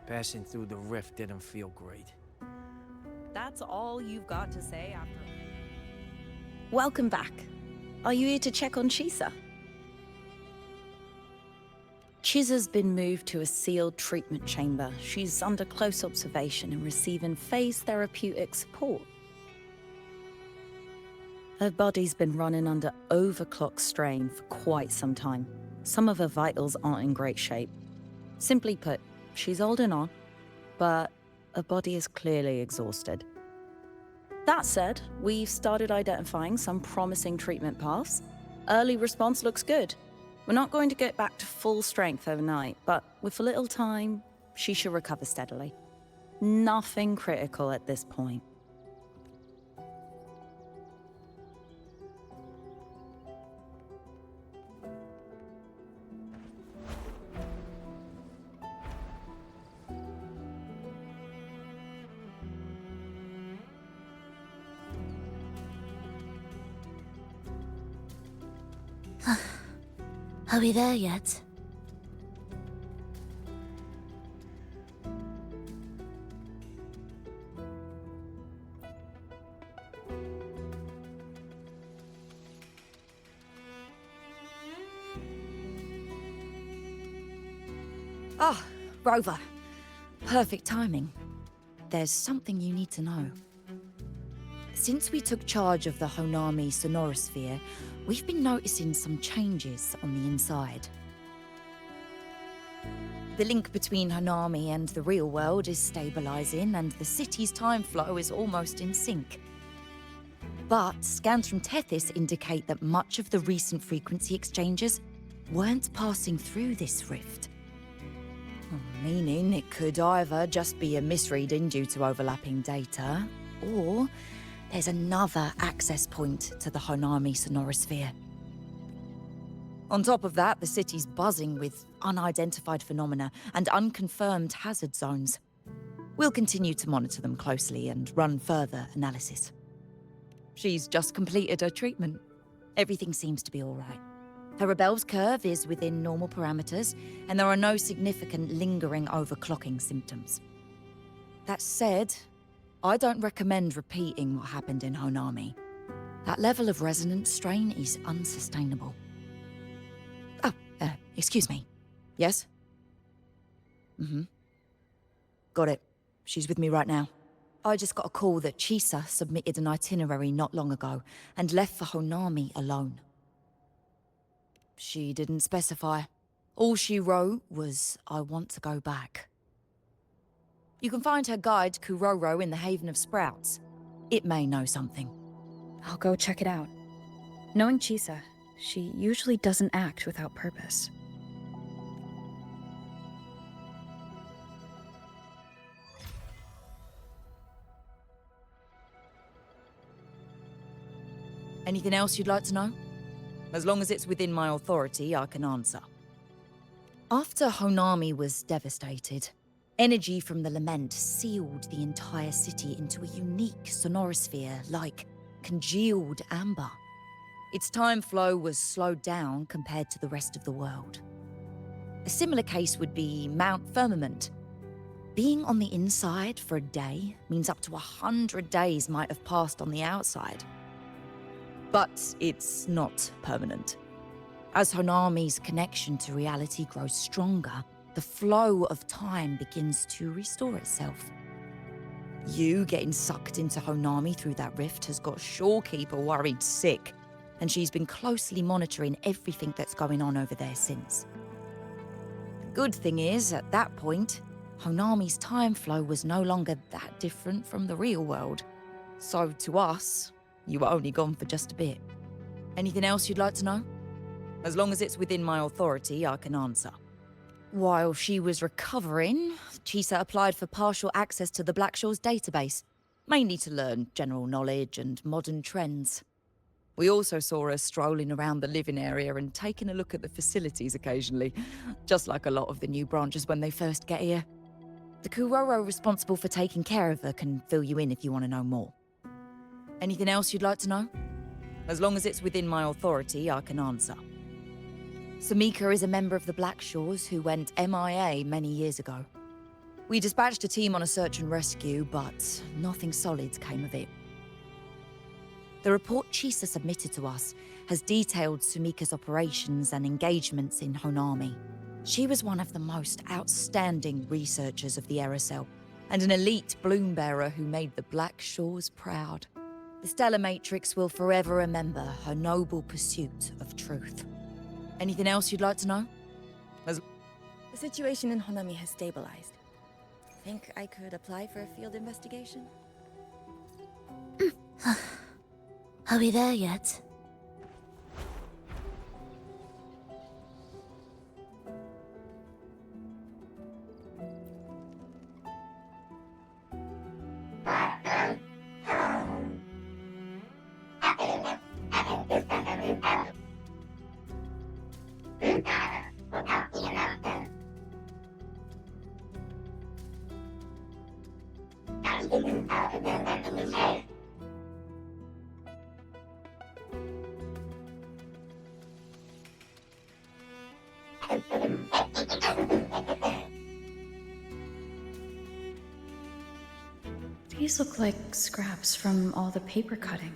Passing through the rift didn't feel great. That's all you've got to say after... Welcome back. Are you here to check on Chisa? Chisa's been moved to a sealed treatment chamber. She's under close observation and receiving phase therapeutic support. Her body's been running under overclock strain for quite some time. Some of her vitals aren't in great shape. Simply put, she's holding on, but her body is clearly exhausted. That said, we've started identifying some promising treatment paths. Early response looks good. We're not going to get back to full strength overnight, but with a little time, she should recover steadily. Nothing critical at this point. Are we there yet? Ah, Rover. Perfect timing. There's something you need to know. Since we took charge of the Honami sonorosphere, we've been noticing some changes on the inside. The link between Honami and the real world is stabilizing, and the city's time flow is almost in sync. But scans from Tethys indicate that much of the recent frequency exchanges weren't passing through this rift. Meaning it could either just be a misreading due to overlapping data, or there's another access point to the Honami sonorosphere. On top of that, the city's buzzing with unidentified phenomena and unconfirmed hazard zones. We'll continue to monitor them closely and run further analysis. She's just completed her treatment. Everything seems to be all right. Her Rebel's curve is within normal parameters, and there are no significant lingering overclocking symptoms. That said, I don't recommend repeating what happened in Honami. That level of resonance strain is unsustainable. Oh, excuse me. Yes? Got it. She's with me right now. I just got a call that Chisa submitted an itinerary not long ago and left for Honami alone. She didn't specify. All she wrote was, "I want to go back." You can find her guide, Kuroro, in the Haven of Sprouts. It may know something. I'll go check it out. Knowing Chisa, she usually doesn't act without purpose. Anything else you'd like to know? As long as it's within my authority, I can answer. After Honami was devastated, energy from the lament sealed the entire city into a unique sonorosphere like congealed amber. Its time flow was slowed down compared to the rest of the world. A similar case would be Mount Firmament. Being on the inside for a day means up to 100 days might have passed on the outside. But it's not permanent. As Honami's connection to reality grows stronger, the flow of time begins to restore itself. You getting sucked into Honami through that rift has got Shorekeeper worried sick, and she's been closely monitoring everything that's going on over there since. The good thing is, at that point, Honami's time flow was no longer that different from the real world. So to us, you were only gone for just a bit. Anything else you'd like to know? As long as it's within my authority, I can answer. While she was recovering, Chisa applied for partial access to the Blackshaw's database, mainly to learn general knowledge and modern trends. We also saw her strolling around the living area and taking a look at the facilities occasionally, just like a lot of the new branches when they first get here. The Kuroro responsible for taking care of her can fill you in if you want to know more. Anything else you'd like to know? As long as it's within my authority, I can answer. Samika is a member of the Blackshaws who went MIA many years ago. We dispatched a team on a search and rescue, but nothing solid came of it. The report Chisa submitted to us has detailed Sumika's operations and engagements in Honami. She was one of the most outstanding researchers of the Aerosol, and an elite bloom bearer who made the Black Shores proud. The Stellar Matrix will forever remember her noble pursuit of truth. Anything else you'd like to know? The situation in Honami has stabilized. Think I could apply for a field investigation? Are we there yet? These look like scraps from all the paper cutting.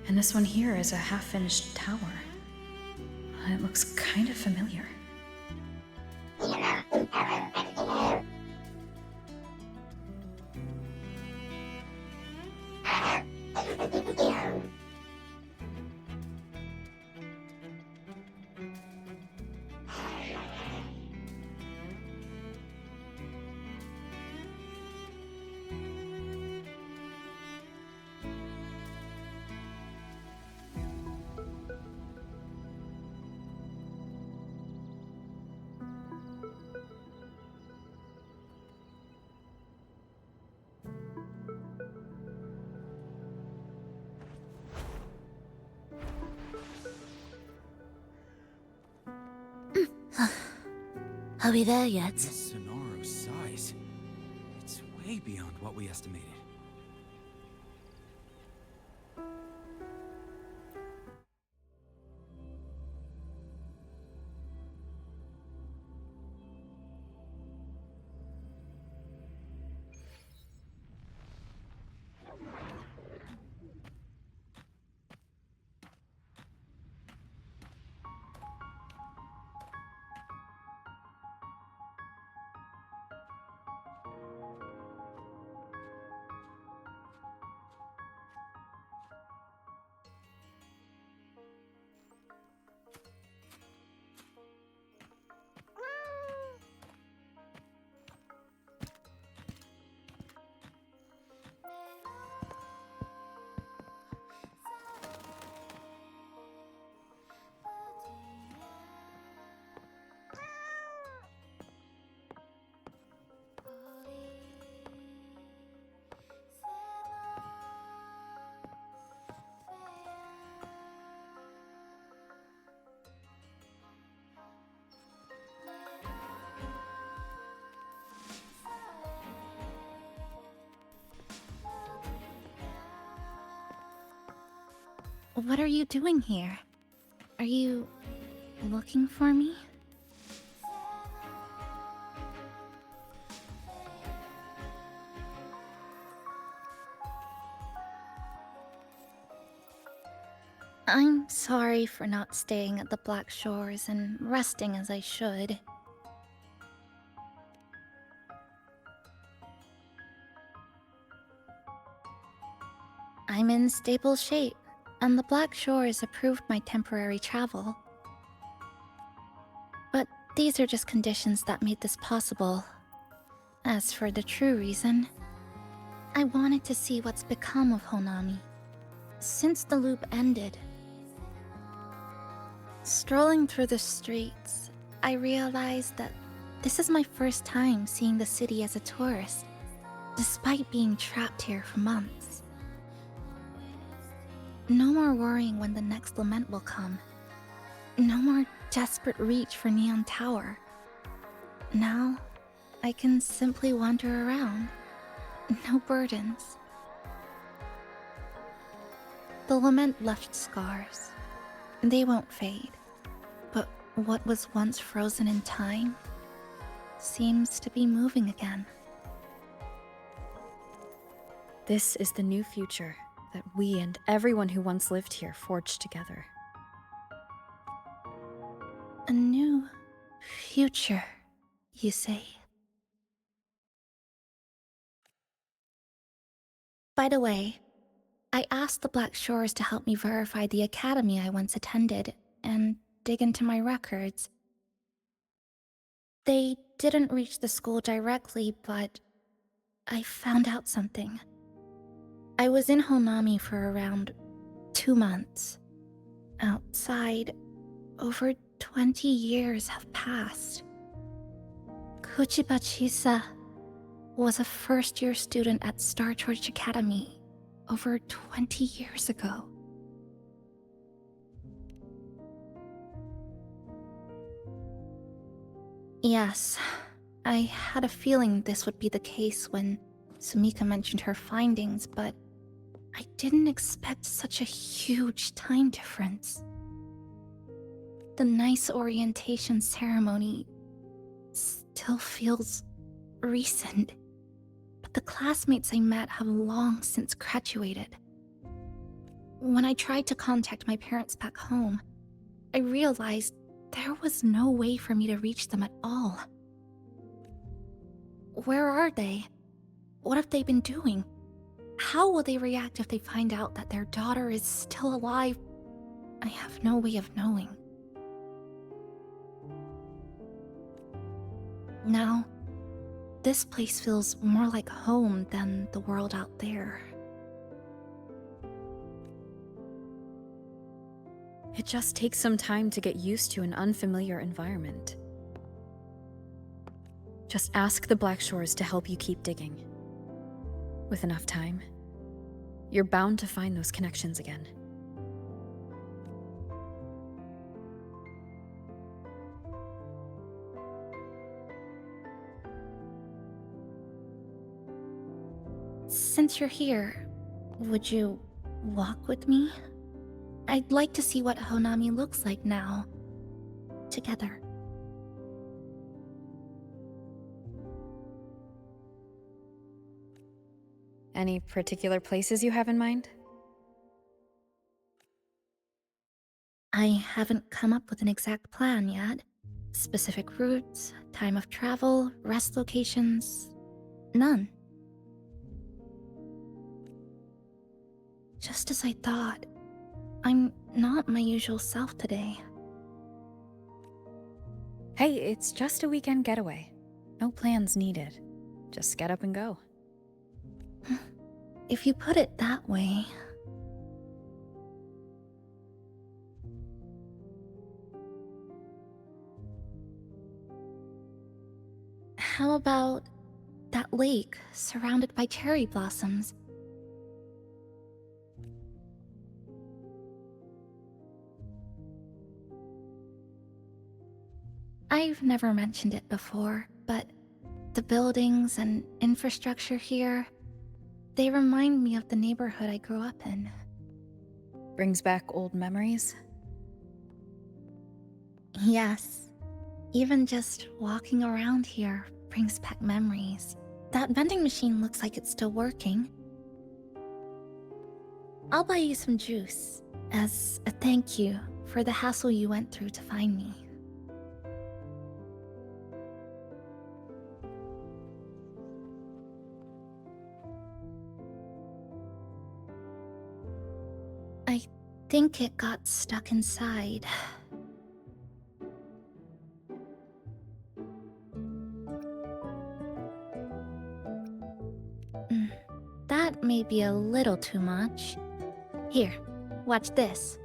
And this one here is a half-finished tower. It looks kind of familiar. Are we there yet? The Sonora's size. It's way beyond what we estimated. What are you doing here? Are you looking for me? I'm sorry for not staying at the Black Shores and resting as I should. I'm in stable shape, and the Black Shores approved my temporary travel. But these are just conditions that made this possible. As for the true reason, I wanted to see what's become of Honami. Since the loop ended, strolling through the streets, I realized that this is my first time seeing the city as a tourist, despite being trapped here for months. No more worrying when the next lament will come. No more desperate reach for Neon Tower. Now, I can simply wander around. No burdens. The lament left scars. They won't fade. But what was once frozen in time seems to be moving again. This is the new future that we and everyone who once lived here forged together. A new future, you say? By the way, I asked the Black Shores to help me verify the academy I once attended and dig into my records. They didn't reach the school directly, but I found out something. I was in Honami for around 2 months. Outside, over 20 years have passed. Kuchiba Chisa was a first-year student at Star Church Academy over 20 years ago. Yes, I had a feeling this would be the case when Sumika mentioned her findings, but I didn't expect such a huge time difference. The nice orientation ceremony still feels recent, but the classmates I met have long since graduated. When I tried to contact my parents back home, I realized there was no way for me to reach them at all. Where are they? What have they been doing? How will they react if they find out that their daughter is still alive? I have no way of knowing. Now, this place feels more like home than the world out there. It just takes some time to get used to an unfamiliar environment. Just ask the Black Shores to help you keep digging. With enough time, you're bound to find those connections again. Since you're here, would you walk with me? I'd like to see what Honami looks like now. Together. Any particular places you have in mind? I haven't come up with an exact plan yet. Specific routes, time of travel, rest locations, none. Just as I thought, I'm not my usual self today. Hey, it's just a weekend getaway. No plans needed. Just get up and go. If you put it that way. How about that lake surrounded by cherry blossoms? I've never mentioned it before, but the buildings and infrastructure here, they remind me of the neighborhood I grew up in. Brings back old memories? Yes. Even just walking around here brings back memories. That vending machine looks like it's still working. I'll buy you some juice as a thank you for the hassle you went through to find me. I think it got stuck inside. That may be a little too much. Here, watch this.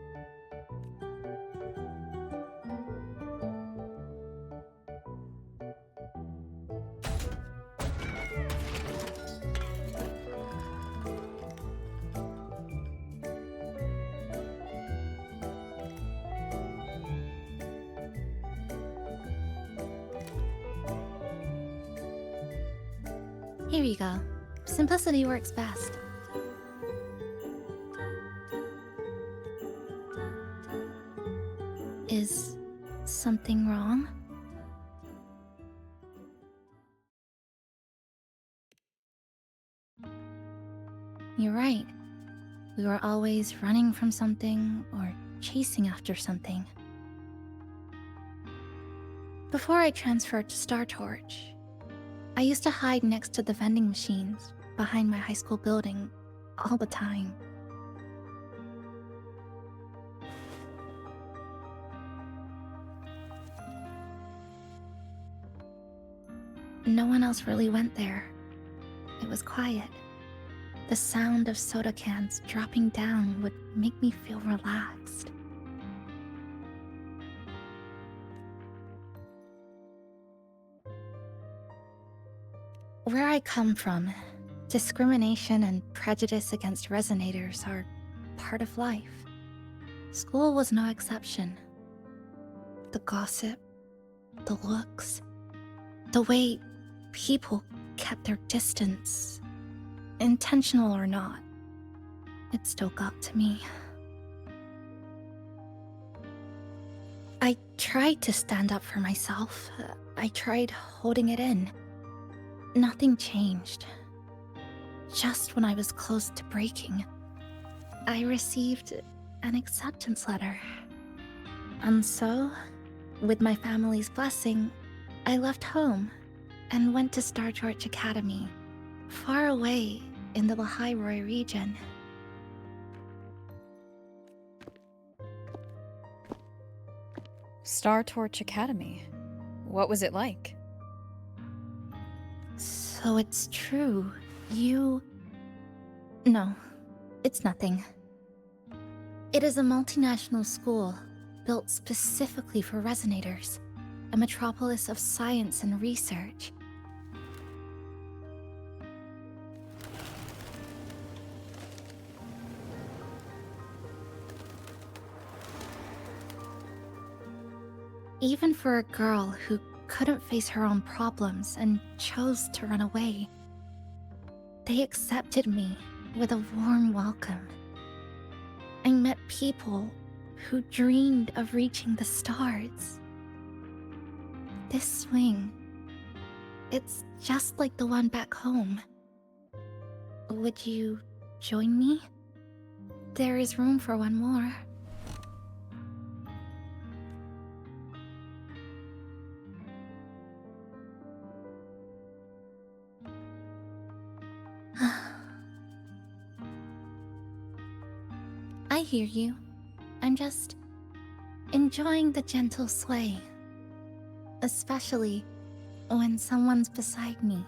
Here you go. Simplicity works best. Is something wrong? You're right. We were always running from something or chasing after something. Before I transferred to Star Torch, I used to hide next to the vending machines behind my high school building all the time. No one else really went there. It was quiet. The sound of soda cans dropping down would make me feel relaxed. Where I come from, discrimination and prejudice against resonators are part of life. School was no exception. The gossip, the looks, the way people kept their distance, intentional or not, it still got to me. I tried to stand up for myself. I tried holding it in. Nothing changed. Just when I was close to breaking, I received an acceptance letter. And so, with my family's blessing, I left home and went to Star Torch Academy, far away in the Lahairoi region. Star Torch Academy. What was it like? So it's true. No, it's nothing. It is a multinational school built specifically for resonators, a metropolis of science and research. Even for a girl who couldn't face her own problems and chose to run away, they accepted me with a warm welcome. I met people who dreamed of reaching the stars. This swing, it's just like the one back home. Would you join me? There is room for one more. I hear you. I'm just enjoying the gentle sway. Especially when someone's beside me.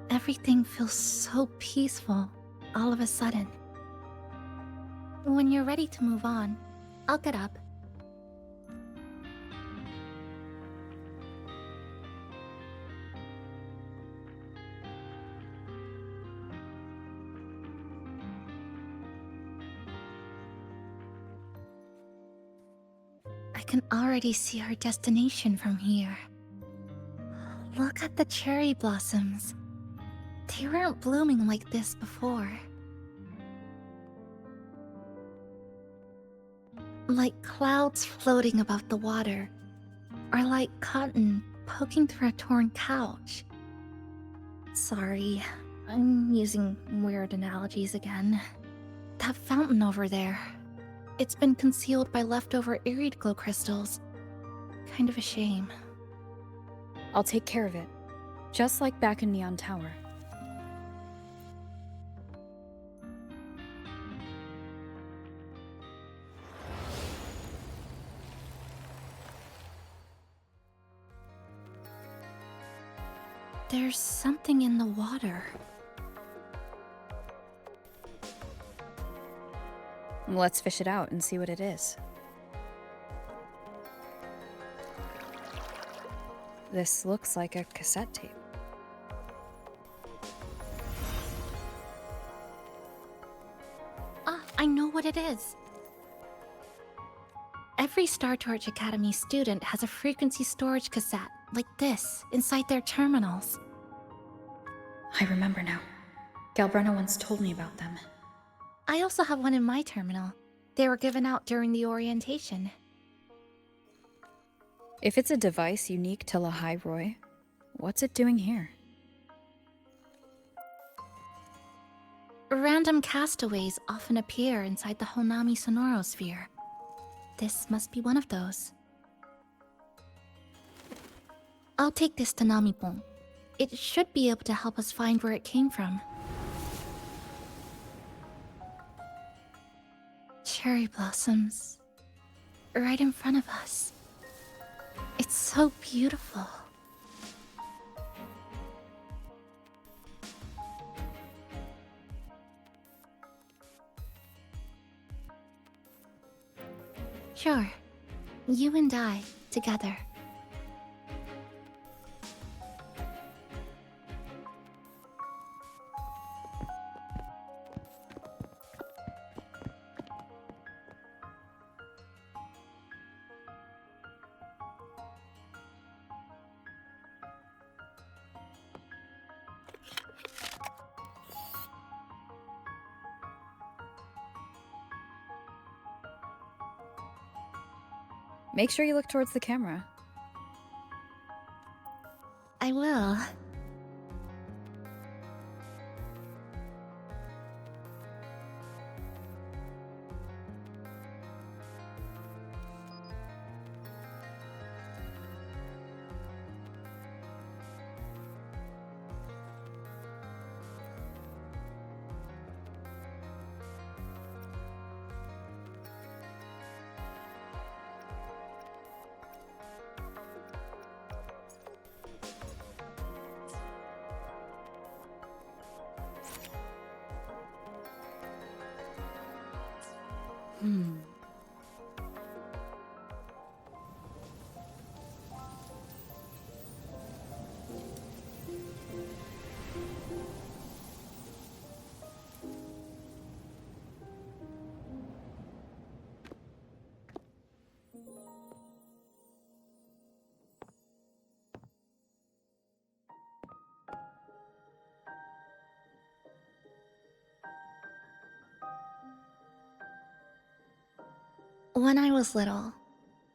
Everything feels so peaceful all of a sudden. When you're ready to move on, I'll get up. I can already see our destination from here. Look at the cherry blossoms. They weren't blooming like this before. Like clouds floating above the water, or like cotton poking through a torn couch. Sorry, I'm using weird analogies again. That fountain over there. It's been concealed by leftover irid glow crystals. Kind of a shame. I'll take care of it. Just like back in Neon Tower. There's something in the water. Let's fish it out and see what it is. This looks like a cassette tape. Ah, I know what it is. Every Star Torch Academy student has a frequency storage cassette like this inside their terminals. I remember now. Galbrena once told me about them. I also have one in my terminal. They were given out during the orientation. If it's a device unique to Lahairoi, what's it doing here? Random castaways often appear inside the Honami sonorosphere. This must be one of those. I'll take this to Namipon. It should be able to help us find where it came from. Cherry blossoms. Right in front of us. It's so beautiful. Sure. You and I, together. Make sure you look towards the camera. I will. When I was little,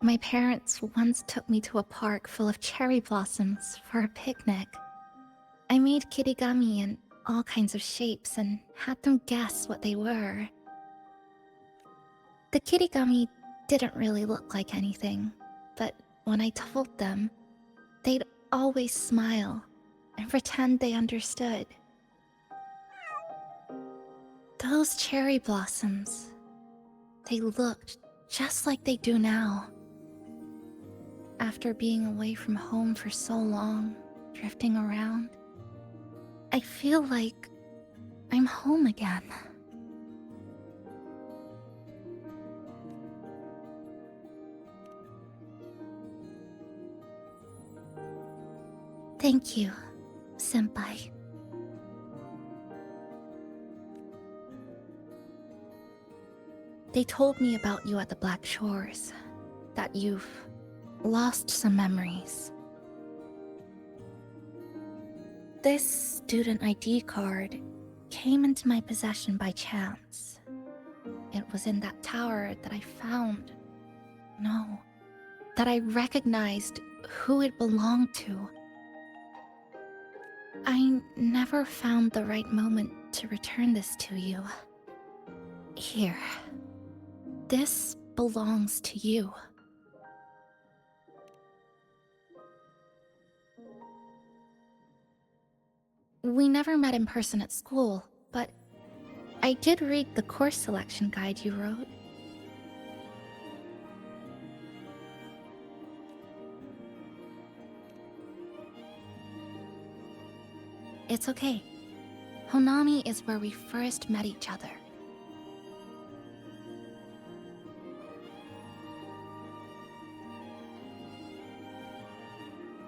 my parents once took me to a park full of cherry blossoms for a picnic. I made kirigami in all kinds of shapes and had them guess what they were. The kirigami didn't really look like anything, but when I told them, they'd always smile and pretend they understood. Those cherry blossoms, they looked just like they do now. After being away from home for so long, drifting around, I feel like I'm home again. Thank you, Senpai. They told me about you at the Black Shores, that you've lost some memories. This student ID card came into my possession by chance. It was in that tower that I found. No, that I recognized who it belonged to. I never found the right moment to return this to you. Here. This belongs to you. We never met in person at school, but I did read the course selection guide you wrote. It's okay. Honami is where we first met each other.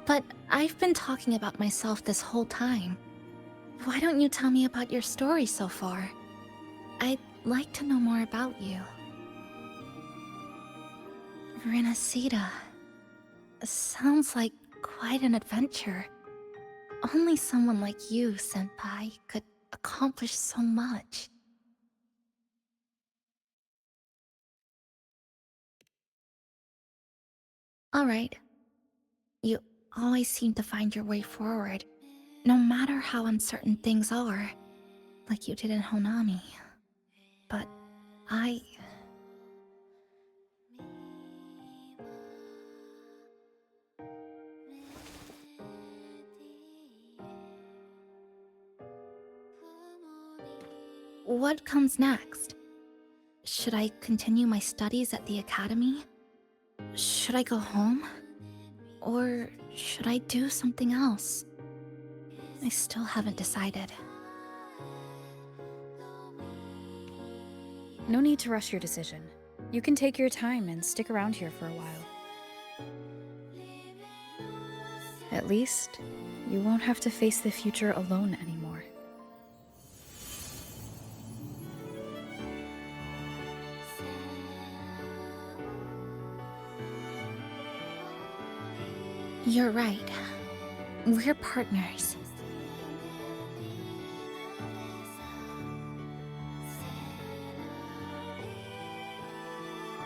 But I've been talking about myself this whole time. Why don't you tell me about your story so far? I'd like to know more about you. Renacida. Sounds like quite an adventure. Only someone like you, Senpai, could accomplish so much. Alright. You always seem to find your way forward, no matter how uncertain things are. like you did in Honami. But I... What comes next? Should I continue my studies at the academy? Should I go home? Or should I do something else? I still haven't decided. No need to rush your decision. You can take your time and stick around here for a while. At least, you won't have to face the future alone anymore. You're right. We're partners.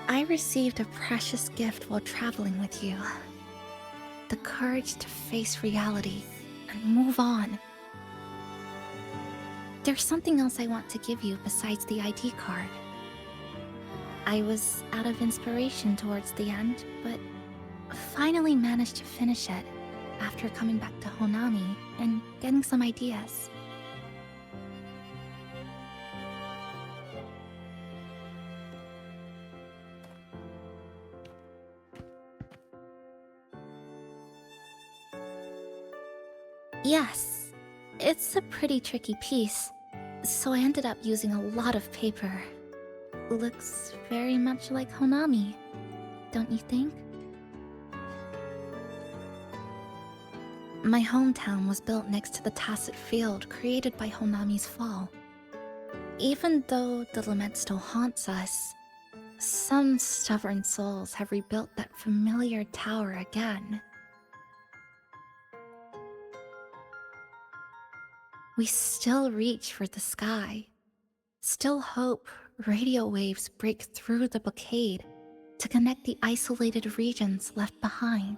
I received a precious gift while traveling with you. The courage to face reality and move on. There's something else I want to give you besides the ID card. I was out of inspiration towards the end, but finally managed to finish it after coming back to Honami and getting some ideas. Yes, it's a pretty tricky piece, so I ended up using a lot of paper. Looks very much like Honami, don't you think? My hometown was built next to the tacit field created by Honami's fall. Even though the lament still haunts us, some stubborn souls have rebuilt that familiar tower again. We still reach for the sky, still hope radio waves break through the blockade to connect the isolated regions left behind.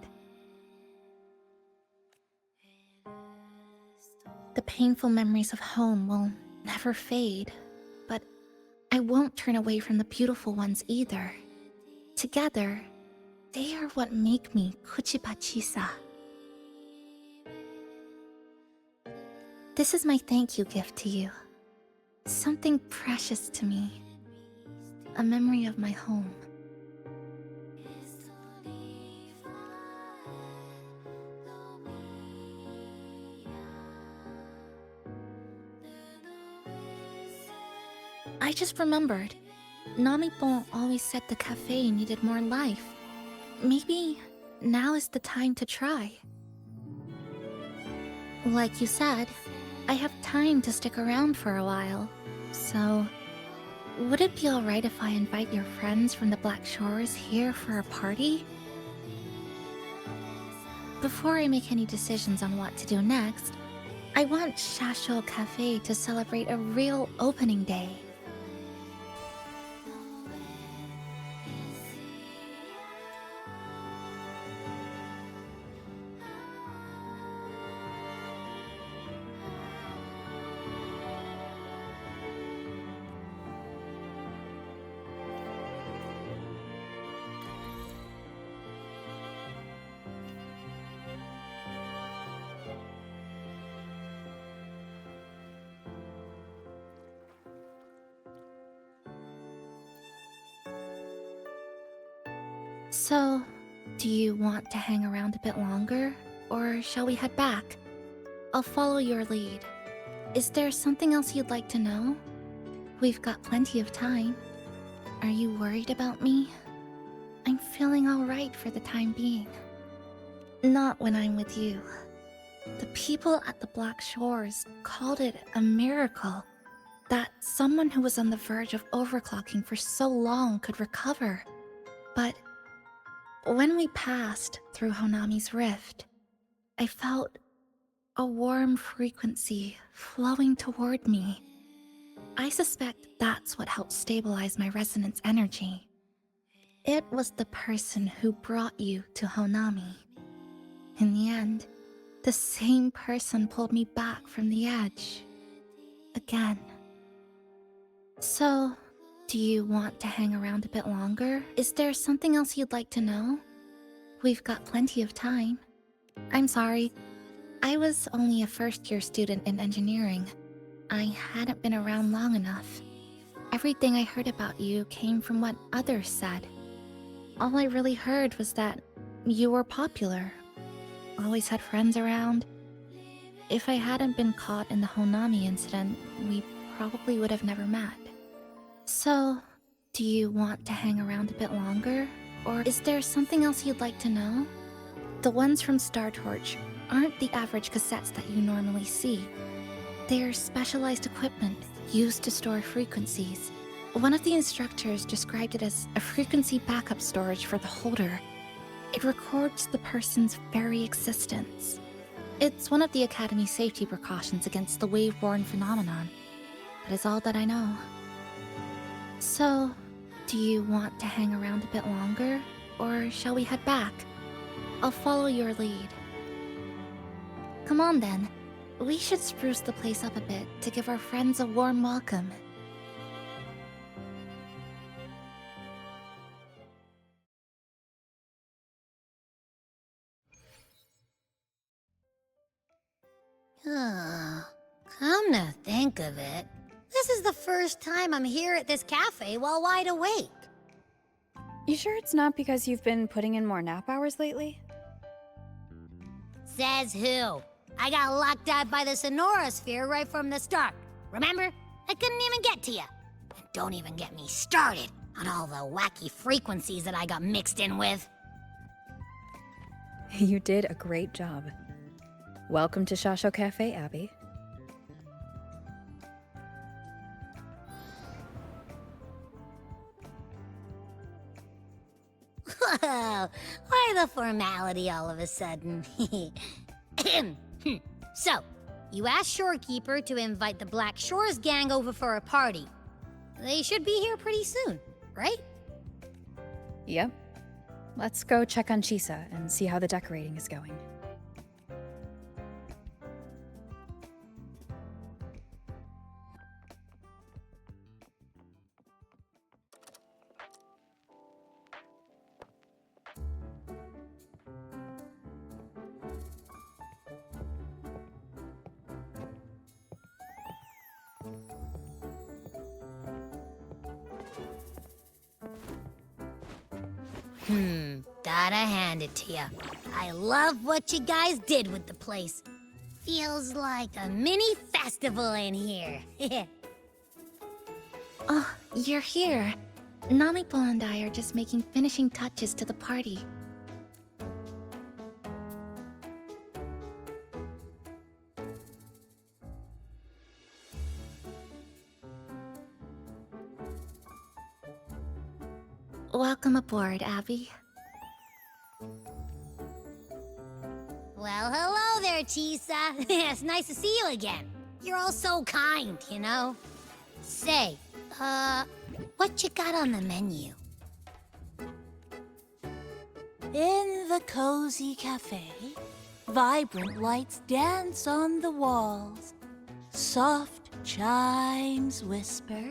The painful memories of home will never fade, but I won't turn away from the beautiful ones either. Together, they are what make me Kuchibachisa. This is my thank you gift to you. Something precious to me. A memory of my home. I just remembered. Namipon always said the cafe needed more life. Maybe now is the time to try. Like you said, I have time to stick around for a while, so would it be alright if I invite your friends from the Black Shores here for a party? Before I make any decisions on what to do next, I want Shasho Cafe to celebrate a real opening day. So, do you want to hang around a bit longer, or shall we head back? I'll follow your lead. Is there something else you'd like to know? We've got plenty of time. Are you worried about me? I'm feeling alright for the time being. Not when I'm with you. The people at the Black Shores called it a miracle that someone who was on the verge of overclocking for so long could recover. But when we passed through Honami's rift, I felt a warm frequency flowing toward me. I suspect that's what helped stabilize my resonance energy. It was the person who brought you to Honami. In the end, the same person pulled me back from the edge. Again. So, do you want to hang around a bit longer? Is there something else you'd like to know? We've got plenty of time. I'm sorry. I was only a first-year student in engineering. I hadn't been around long enough. Everything I heard about you came from what others said. All I really heard was that you were popular. Always had friends around. If I hadn't been caught in the Honami incident, we probably would have never met. So, do you want to hang around a bit longer? Or is there something else you'd like to know? The ones from Torch aren't the average cassettes that you normally see. They're specialized equipment used to store frequencies. One of the instructors described it as a frequency backup storage for the holder. It records the person's very existence. It's one of the Academy's safety precautions against the wave-borne phenomenon. That is all that I know. So, do you want to hang around a bit longer, or shall we head back? I'll follow your lead. Come on then. We should spruce the place up a bit to give our friends a warm welcome. Come to think of it, this is the first time I'm here at this cafe while wide awake. You sure it's not because you've been putting in more nap hours lately? Says who? I got locked out by the Sonora Sphere right from the start. Remember? I couldn't even get to you. And don't even get me started on all the wacky frequencies that I got mixed in with. You did a great job. Welcome to Shasho Cafe, Abby. Whoa, why the formality all of a sudden? So, you asked Shorekeeper to invite the Black Shores gang over for a party. They should be here pretty soon, right? Yep. Let's go check on Chisa and see how the decorating is going. Gotta hand it to ya. I love what you guys did with the place. Feels like a mini festival in here. Oh, you're here. Namipo and I are just making finishing touches to the party. Welcome aboard, Abby. Well, hello there, Chisa. It's nice to see you again. You're all so kind, you know? Say, what you got on the menu? In the cozy cafe, vibrant lights dance on the walls. Soft chimes whisper.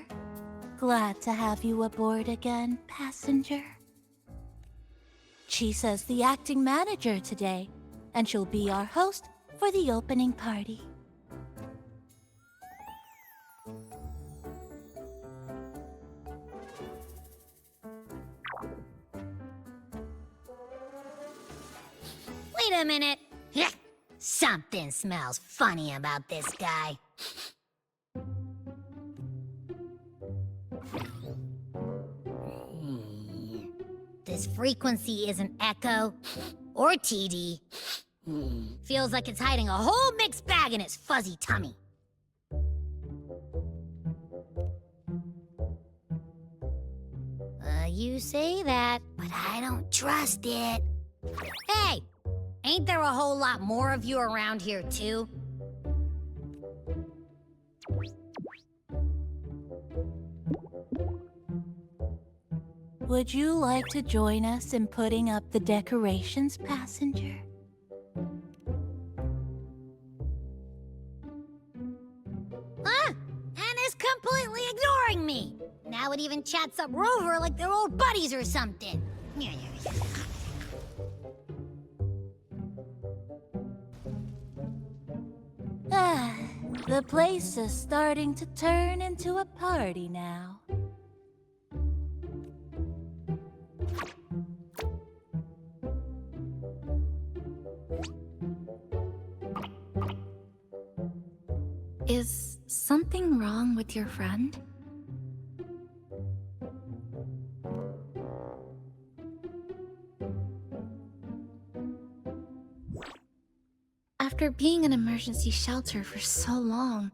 Glad to have you aboard again, passenger. Chisa's the acting manager today, and she'll be our host for the opening party. Wait a minute. Something smells funny about this guy. This frequency isn't echo or TD. Feels like it's hiding a whole mixed bag in its fuzzy tummy. You say that, but I don't trust it. Hey, ain't there a whole lot more of you around here too? Would you like to join us in putting up the decorations, passenger? Huh? And is completely ignoring me. guy would even chats up Rover like they're old buddies or something. Ah, the place is starting to turn into a party now. Is something wrong with your friend? After being an emergency shelter for so long,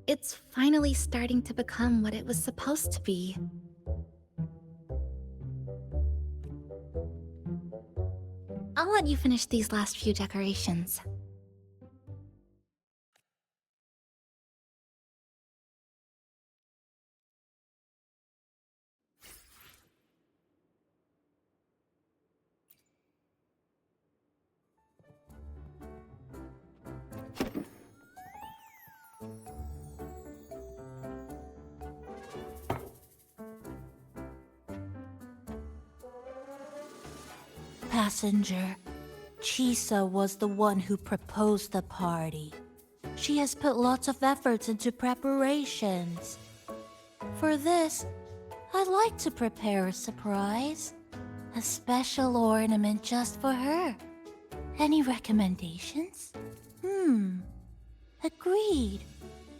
it's finally starting to become what it was supposed to be. I'll let you finish these last few decorations. Passenger, Chisa was the one who proposed the party. She has put lots of efforts into preparations. For this, I'd like to prepare a surprise. A special ornament just for her. Any recommendations? Agreed.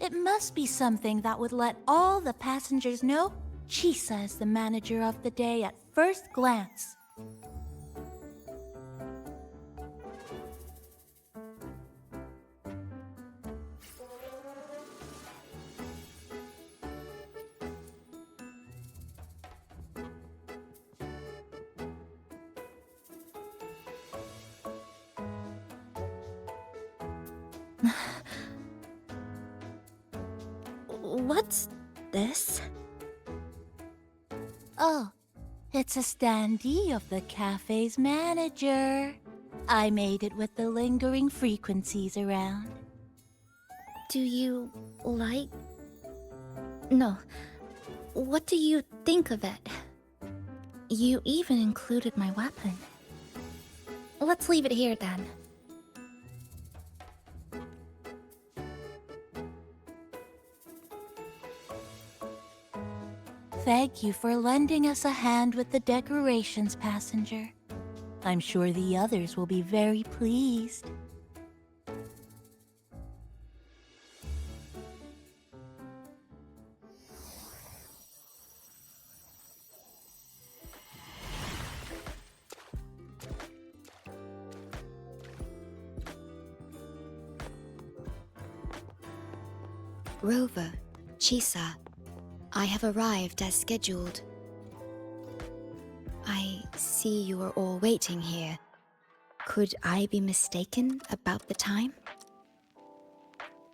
It must be something that would let all the passengers know Chisa is the manager of the day at first glance. What's this? Oh, it's a standee of the cafe's manager. I made it with the lingering frequencies around. Do you like... No. What do you think of it? You even included my weapon. Let's leave it here then. Thank you for lending us a hand with the decorations, passenger. I'm sure the others will be very pleased. Rover, Chisa, I have arrived as scheduled. I see you are all waiting here. Could I be mistaken about the time?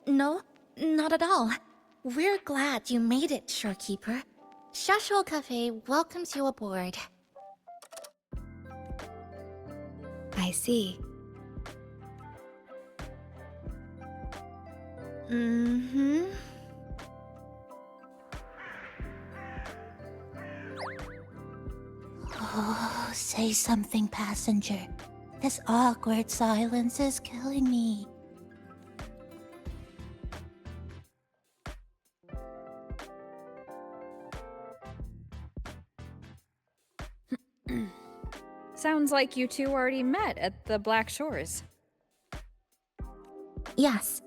No, not at all. We're glad you made it, Shorekeeper. Shashol Cafe welcomes you aboard. I see. Mm-hmm. Oh, say something, passenger. This awkward silence is killing me. Sounds like you two already met at the Black Shores. Yes.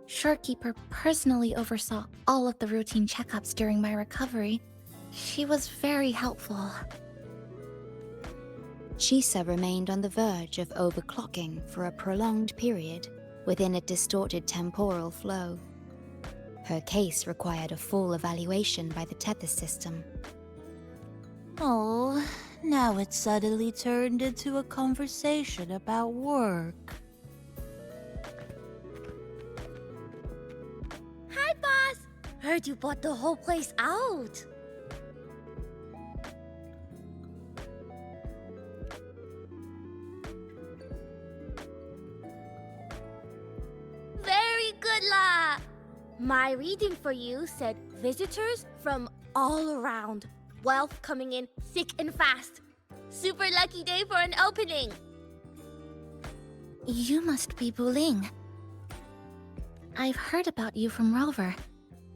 Shorekeeper personally oversaw all of the routine checkups during my recovery. She was very helpful. Chisa remained on the verge of overclocking for a prolonged period within a distorted temporal flow. Her case required a full evaluation by the tether system. Oh, now it's suddenly turned into a conversation about work. Hi, boss! Heard you bought the whole place out. Very good, La! My reading for you said visitors from all around. Wealth coming in thick and fast. Super lucky day for an opening. You must be Buling. I've heard about you from Rover.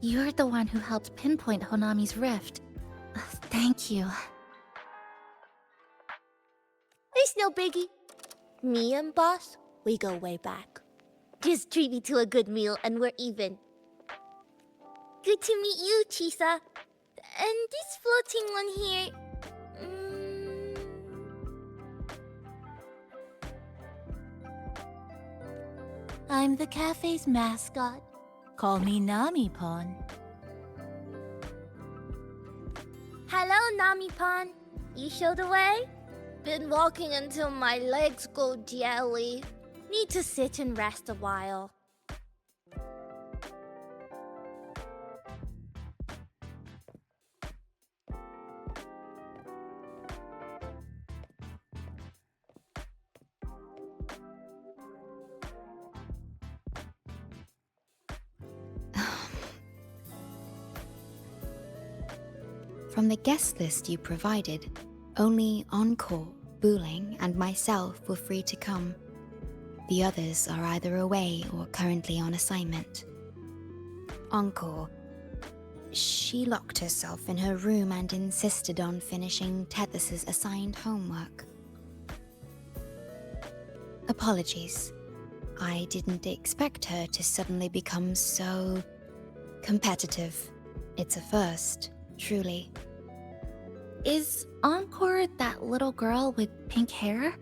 You're the one who helped pinpoint Honami's rift. Thank you. It's no biggie. Me and Boss, we go way back. Just treat me to a good meal and we're even. Good to meet you, Chisa. And this floating one here... I'm the cafe's mascot. Call me Nami-pon. Hello, Nami-pon. You show the way? Been walking until my legs go jelly. Need to sit and rest a while. From the guest list you provided, only Encore, Buling, and myself were free to come. The others are either away or currently on assignment. Encore. She locked herself in her room and insisted on finishing Tethys's assigned homework. Apologies. I didn't expect her to suddenly become so competitive. It's a first, truly. Is Encore that little girl with pink hair?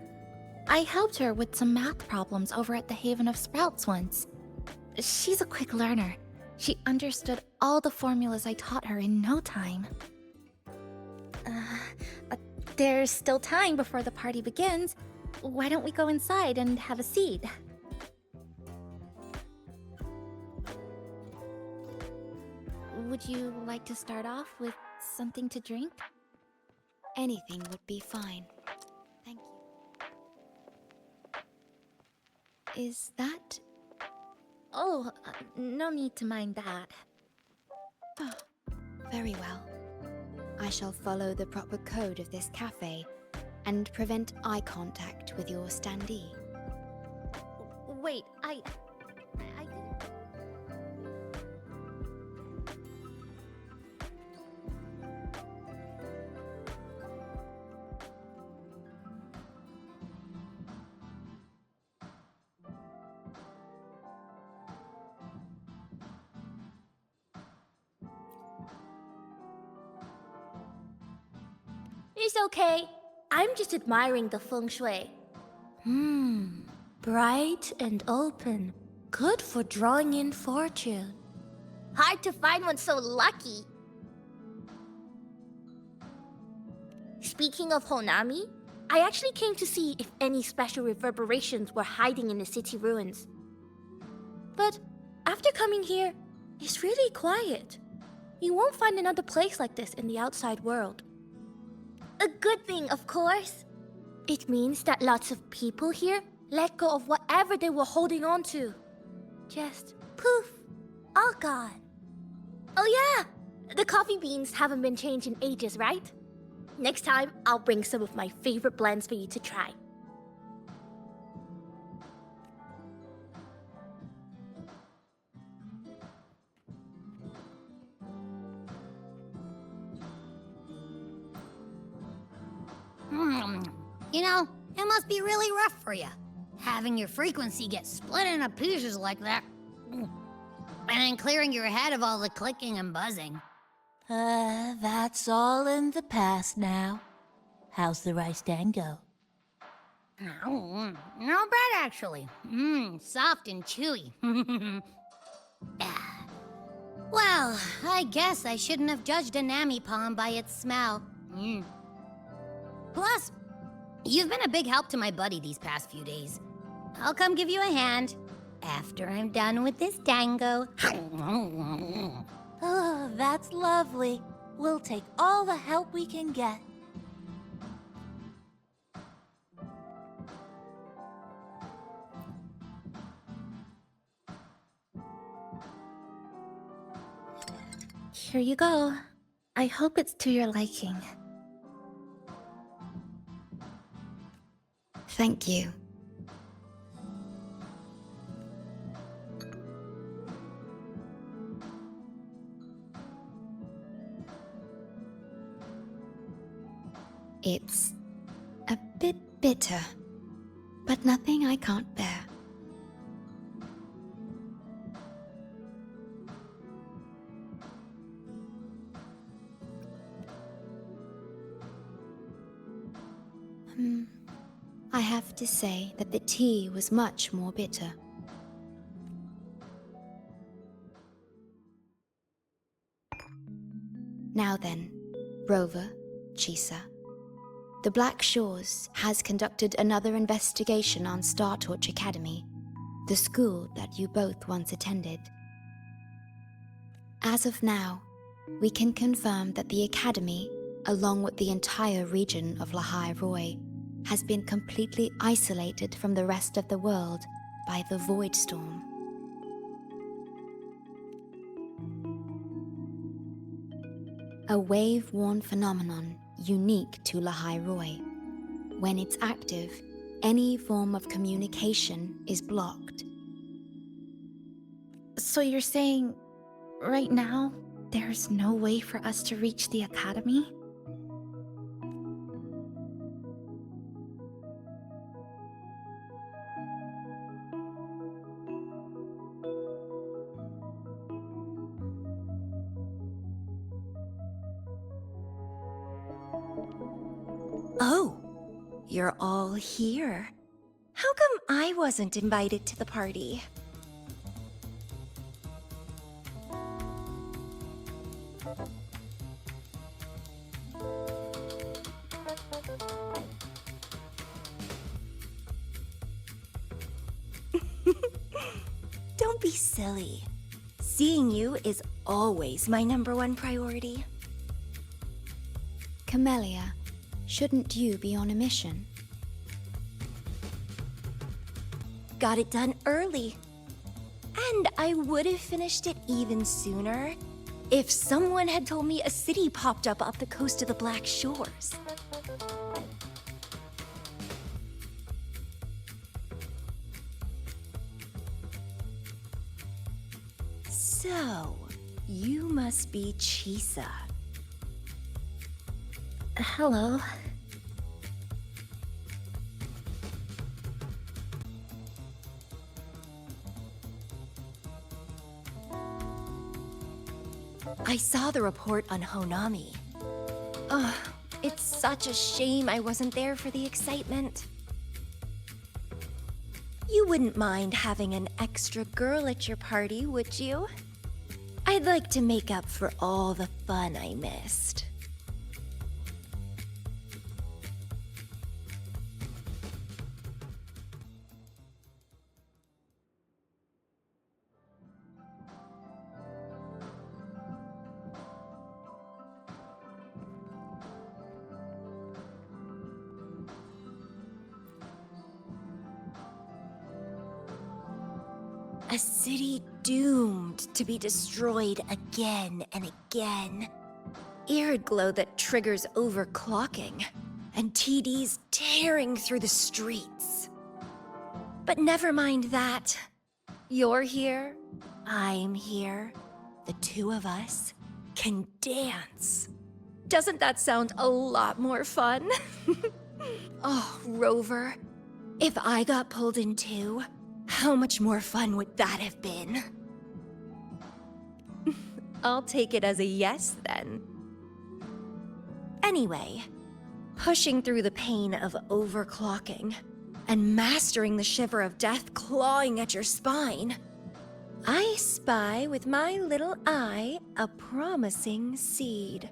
I helped her with some math problems over at the Haven of Sprouts once. She's a quick learner. She understood all the formulas I taught her in no time. There's still time before the party begins. Why don't we go inside and have a seat? Would you like to start off with something to drink? Anything would be fine. Thank you. Is that... Oh, no need to mind that. Oh, very well. I shall follow the proper code of this cafe and prevent eye contact with your standee. Wait, I didn't... It's okay. I'm just admiring the feng shui. Bright and open. Good for drawing in fortune. Hard to find one so lucky. Speaking of Honami, I actually came to see if any special reverberations were hiding in the city ruins. But after coming here, it's really quiet. You won't find another place like this in the outside world. A good thing, of course. It means that lots of people here let go of whatever they were holding on to. Just poof, all gone. Oh yeah, the coffee beans haven't been changed in ages, right? Next time, I'll bring some of my favorite blends for you to try. You know, it must be really rough for you, having your frequency get split into pieces like that. And then clearing your head of all the clicking and buzzing. That's all in the past now. How's the rice dango? Not bad, actually. Soft and chewy. Well, I guess I shouldn't have judged a Nami-pon by its smell. Plus, you've been a big help to my buddy these past few days. I'll come give you a hand after I'm done with this dango. Oh, that's lovely. We'll take all the help we can get. Here you go. I hope it's to your liking. Thank you. It's a bit bitter, but nothing I can't bear. I have to say that the tea was much more bitter. Now then, Rover, Chisa, the Black Shores has conducted another investigation on Torch Academy, the school that you both once attended. As of now, we can confirm that the Academy, along with the entire region of Lahai Roi, has been completely isolated from the rest of the world by the Void Storm. A wave-worn phenomenon unique to Lahai Roi. When it's active, any form of communication is blocked. So you're saying, right now, there's no way for us to reach the Academy? Oh, you're all here. How come I wasn't invited to the party? Don't be silly. Seeing you is always my #1 priority. Camellia, shouldn't you be on a mission? Got it done early. And I would have finished it even sooner if someone had told me a city popped up off the coast of the Black Shores. So, you must be Chisa. Hello. I saw the report on Honami. Ugh, it's such a shame I wasn't there for the excitement. You wouldn't mind having an extra girl at your party, would you? I'd like to make up for all the fun I missed. A city doomed to be destroyed again and again. Arid glow that triggers overclocking, and TDs tearing through the streets. But never mind that. You're here, I'm here. The two of us can dance. Doesn't that sound a lot more fun? Oh, Rover, if I got pulled in too, how much more fun would that have been? I'll take it as a yes, then. Anyway, pushing through the pain of overclocking and mastering the shiver of death clawing at your spine, I spy with my little eye a promising seed.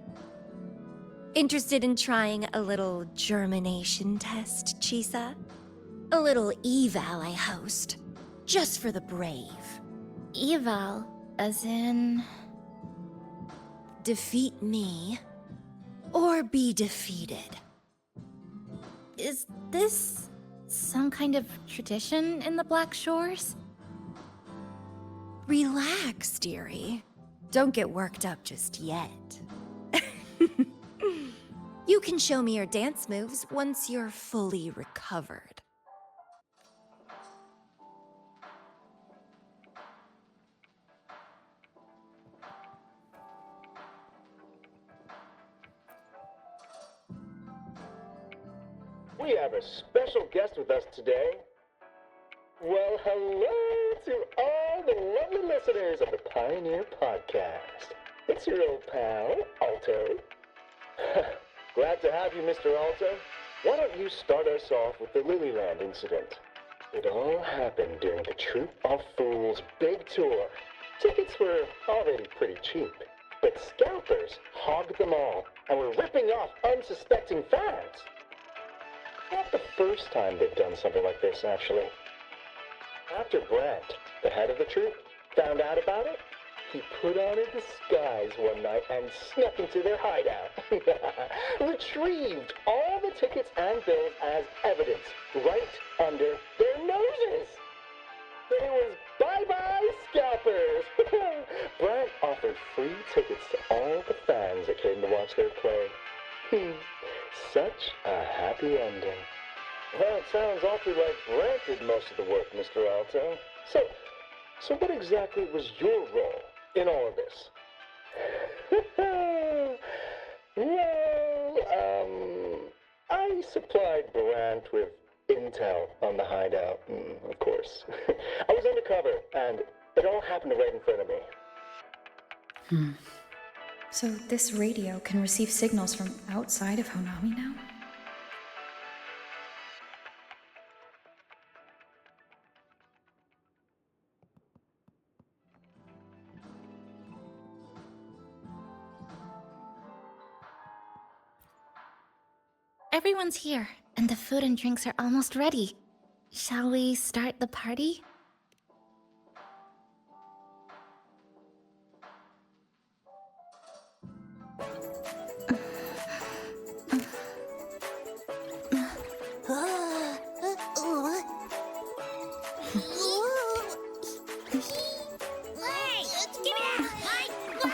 Interested in trying a little germination test, Chisa? A little eval I host, just for the brave. Eval, as in... Defeat me, or be defeated. Is this some kind of tradition in the Black Shores? Relax, dearie. Don't get worked up just yet. You can show me your dance moves once you're fully recovered. We have a special guest with us today. Well, hello to all the lovely listeners of the Pioneer Podcast. It's your old pal, Alto. Glad to have you, Mr. Alto. Why don't you start us off with the Lilyland incident? It all happened during the Troop of Fools' big tour. Tickets were already pretty cheap, but scalpers hogged them all and were ripping off unsuspecting fans. Not the first time they've done something like this, actually. After Brant, the head of the troupe, found out about it, he put on a disguise one night and snuck into their hideout. Retrieved all the tickets and bills as evidence right under their noses. It was bye-bye scalpers. Brant offered free tickets to all the fans that came to watch their play. Such a happy ending. Well, it sounds awfully like Brant did most of the work, Mr. Alto. So what exactly was your role in all of this? Well, I supplied Brant with intel on the hideout, of course. I was undercover, and it all happened right in front of me. So this radio can receive signals from outside of Honami now? Everyone's here, and the food and drinks are almost ready. Shall we start the party?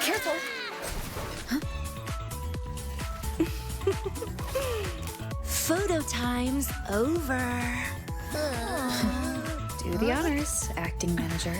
Careful! Photo time's over. Do the honors, acting manager.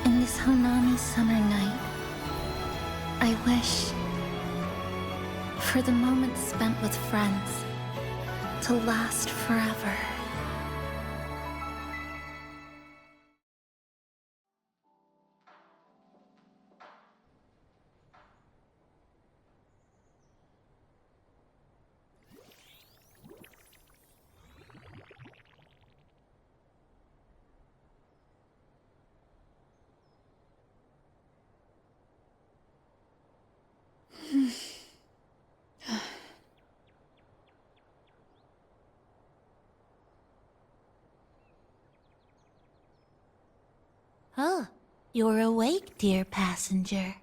In this Honami summer night, I wish for the moments spent with friends to last forever. Oh, you're awake, dear passenger.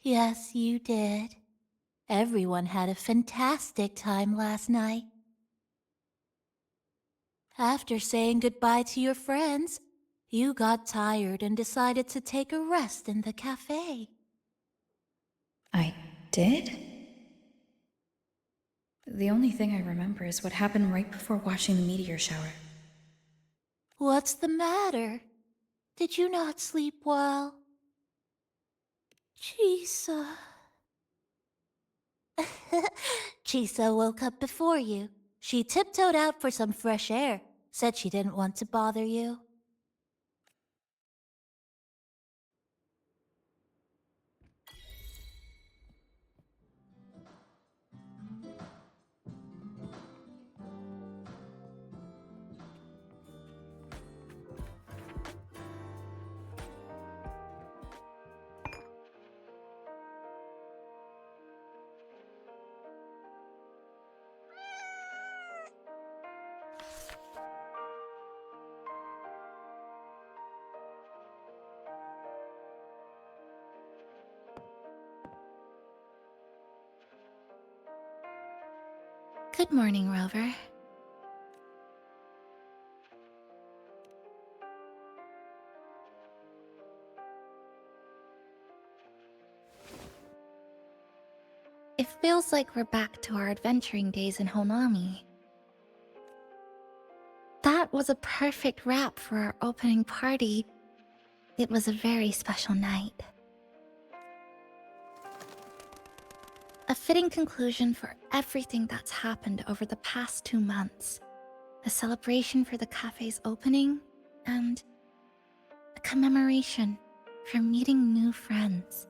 Yes, you did. Everyone had a fantastic time last night. After saying goodbye to your friends, You got tired and decided to take a rest in the cafe. I did? The only thing I remember is what happened right before watching the meteor shower. What's the matter? Did you not sleep well? Chisa. Chisa woke up before you. She tiptoed out for some fresh air. Said she didn't want to bother you. Good morning, Rover. It feels like we're back to our adventuring days in Honami. That was a perfect wrap for our opening party. It was a very special night. A fitting conclusion for everything that's happened over the past 2 months. A celebration for the cafe's opening, and a commemoration for meeting new friends.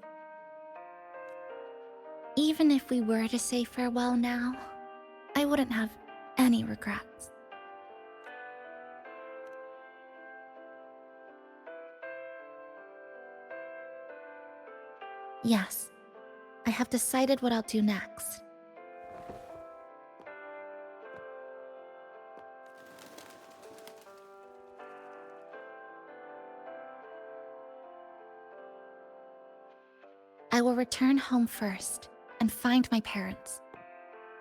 Even if we were to say farewell now, I wouldn't have any regrets. Yes, I have decided what I'll do next. I will return home first and find my parents.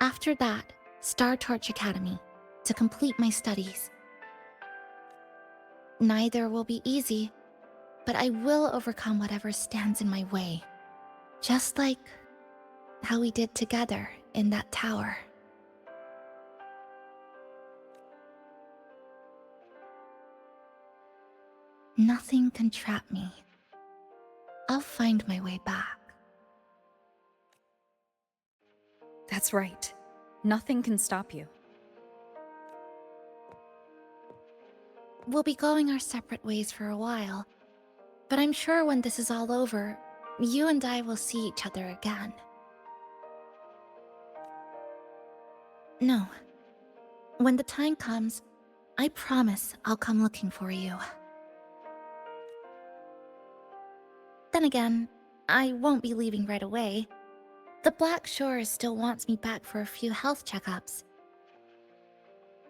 After that, Star Torch Academy to complete my studies. Neither will be easy, but I will overcome whatever stands in my way. Just like how we did together in that tower. Nothing can trap me. I'll find my way back. That's right. Nothing can stop you. We'll be going our separate ways for a while, but I'm sure when this is all over, you and I will see each other again. No. When the time comes, I promise I'll come looking for you. Then again, I won't be leaving right away. The Black Shores still wants me back for a few health checkups.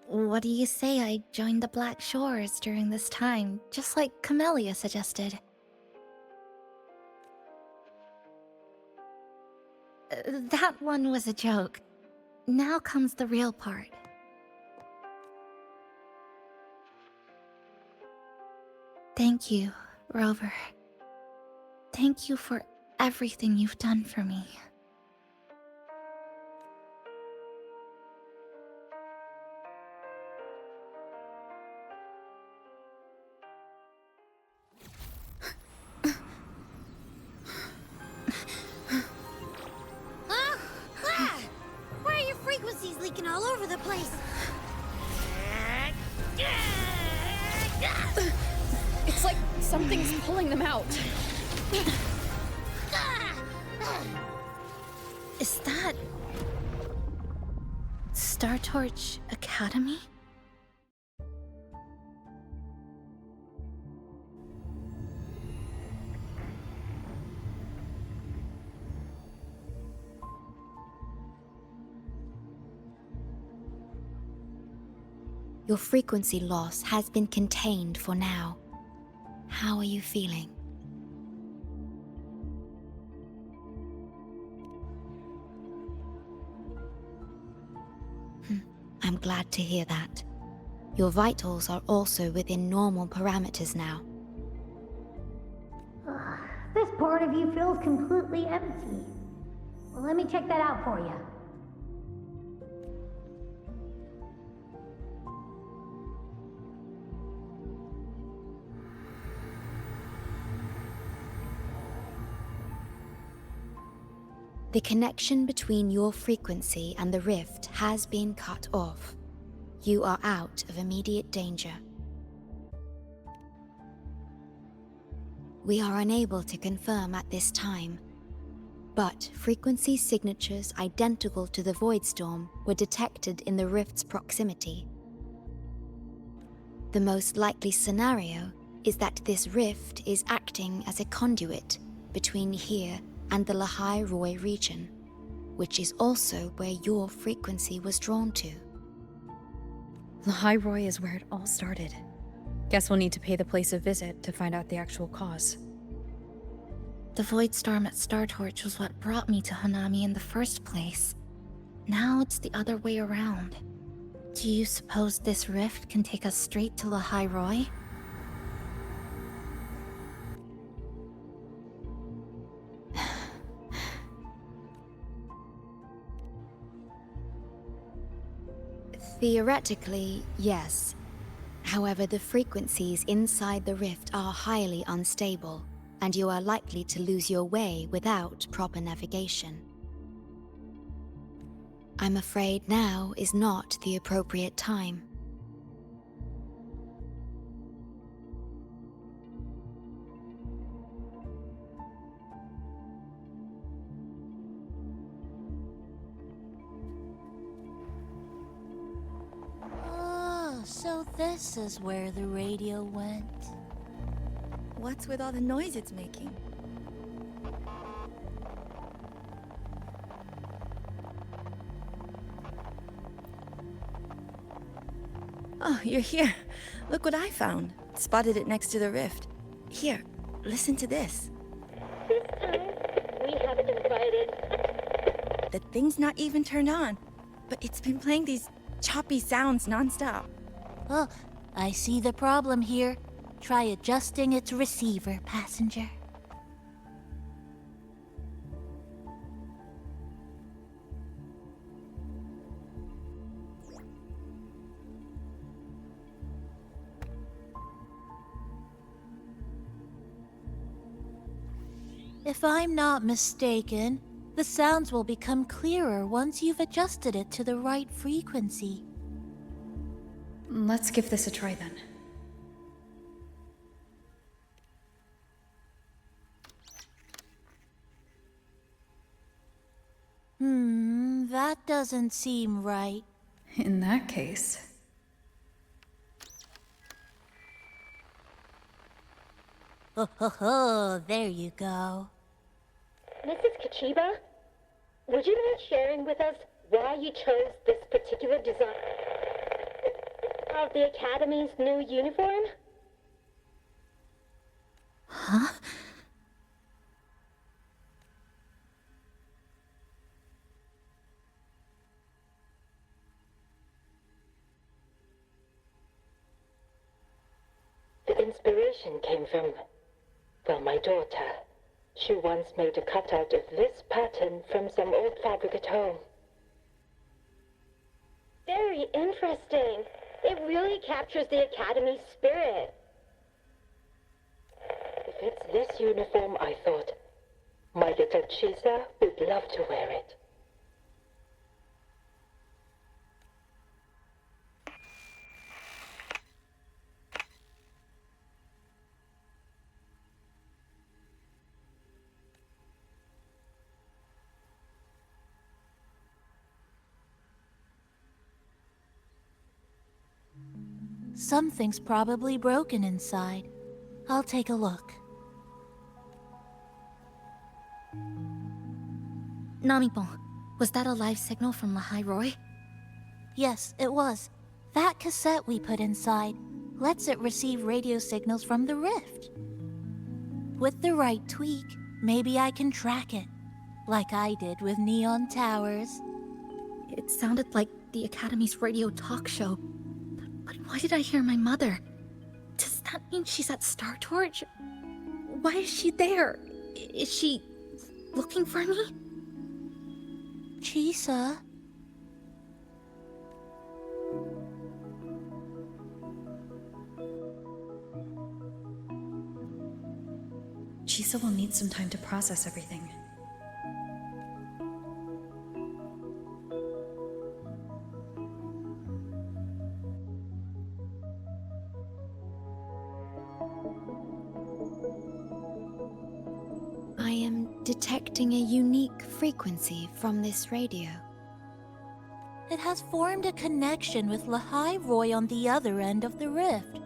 What do you say I join the Black Shores during this time, just like Camellia suggested? That one was a joke. Now comes the real part. Thank you, Rover. Thank you for everything you've done for me. Why are your frequencies leaking all over the place? It's like something's pulling them out. Is that... Star Torch Academy? Your frequency loss has been contained for now. How are you feeling? I'm glad to hear that. Your vitals are also within normal parameters now. This part of you feels completely empty. Well, let me check that out for you. The connection between your frequency and the rift has been cut off. You are out of immediate danger. We are unable to confirm at this time, but frequency signatures identical to the void storm were detected in the rift's proximity. The most likely scenario is that this rift is acting as a conduit between here and the Lahai Roi region, which is also where your frequency was drawn to. Lahai Roi is where it all started. Guess we'll need to pay the place a visit to find out the actual cause. The void storm at Startorch was what brought me to Hanami in the first place. Now it's the other way around. Do you suppose this rift can take us straight to Lahai Roi? Theoretically, yes. However, the frequencies inside the rift are highly unstable, and you are likely to lose your way without proper navigation. I'm afraid now is not the appropriate time. So this is where the radio went. What's with all the noise it's making? Oh, you're here. Look what I found. Spotted it next to the rift. Here, listen to this. This time, we haven't invited. The thing's not even turned on, but it's been playing these choppy sounds nonstop. Oh, I see the problem here. Try adjusting its receiver, passenger. If I'm not mistaken, the sounds will become clearer once you've adjusted it to the right frequency. Let's give this a try then. That doesn't seem right. In that case... Oh, there you go. Mrs. Kachiba, would you mind sharing with us why you chose this particular design of the Academy's new uniform? Huh? The inspiration came from, well, my daughter. She once made a cutout of this pattern from some old fabric at home. Very interesting. It really captures the Academy's spirit. If it's this uniform, I thought, my little Chisa would love to wear it. Something's probably broken inside. I'll take a look. Namipon, was that a live signal from Lahai Roi? Yes, it was. That cassette we put inside lets it receive radio signals from the rift. With the right tweak, maybe I can track it, like I did with Neon Towers. It sounded like the Academy's radio talk show. But why did I hear my mother? Does that mean she's at Star Torch? Why is she there? Is she looking for me? Chisa? Chisa will need some time to process everything. I am detecting a unique frequency from this radio. It has formed a connection with Lahai Roy on the other end of the rift.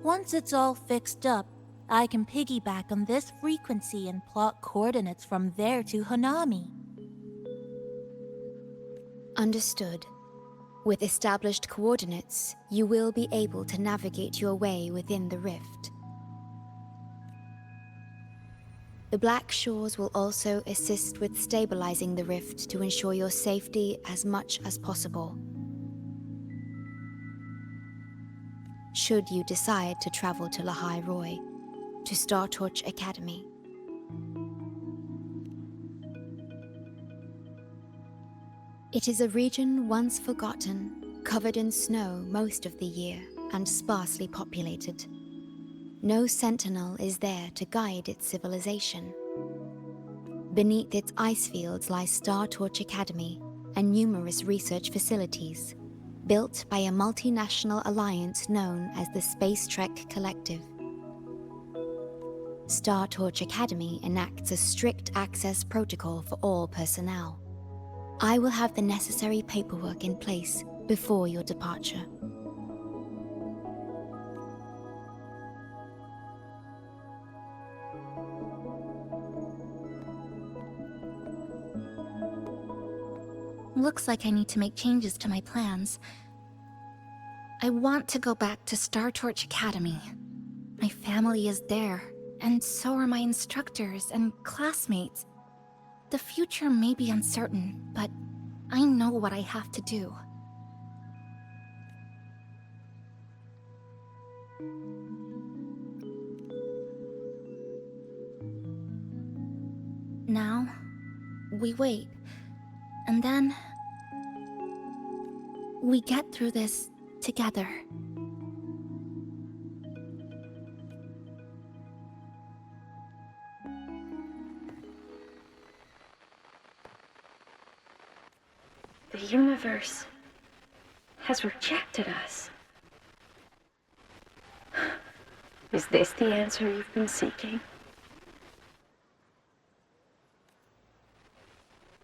Once it's all fixed up, I can piggyback on this frequency and plot coordinates from there to Hanami. Understood. With established coordinates, you will be able to navigate your way within the rift. The Black Shores will also assist with stabilizing the rift to ensure your safety as much as possible. Should you decide to travel to Lahai Roy, to Star Torch Academy. It is a region once forgotten, covered in snow most of the year, and sparsely populated. No sentinel is there to guide its civilization. Beneath its ice fields lies Star Torch Academy and numerous research facilities, built by a multinational alliance known as the Space Trek Collective. Star Torch Academy enacts a strict access protocol for all personnel. I will have the necessary paperwork in place before your departure. Looks like I need to make changes to my plans. I want to go back to Star Torch Academy. My family is there, and so are my instructors and classmates. The future may be uncertain, but I know what I have to do. Now, we wait, and then we get through this together. The universe has rejected us. Is this the answer you've been seeking?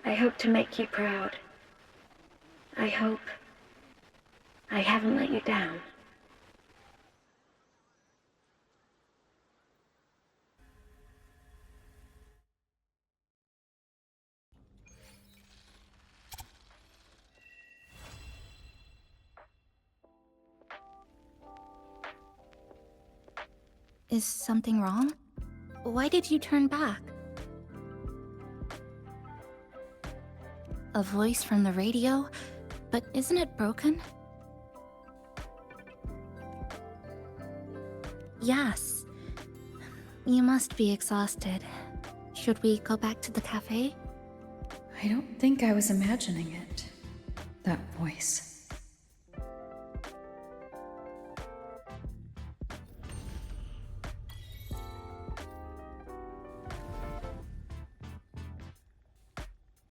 I hope to make you proud. I hope I haven't let you down. Is something wrong? Why did you turn back? A voice from the radio? But isn't it broken? Yes. You must be exhausted. Should we go back to the cafe? I don't think I was imagining it. That voice.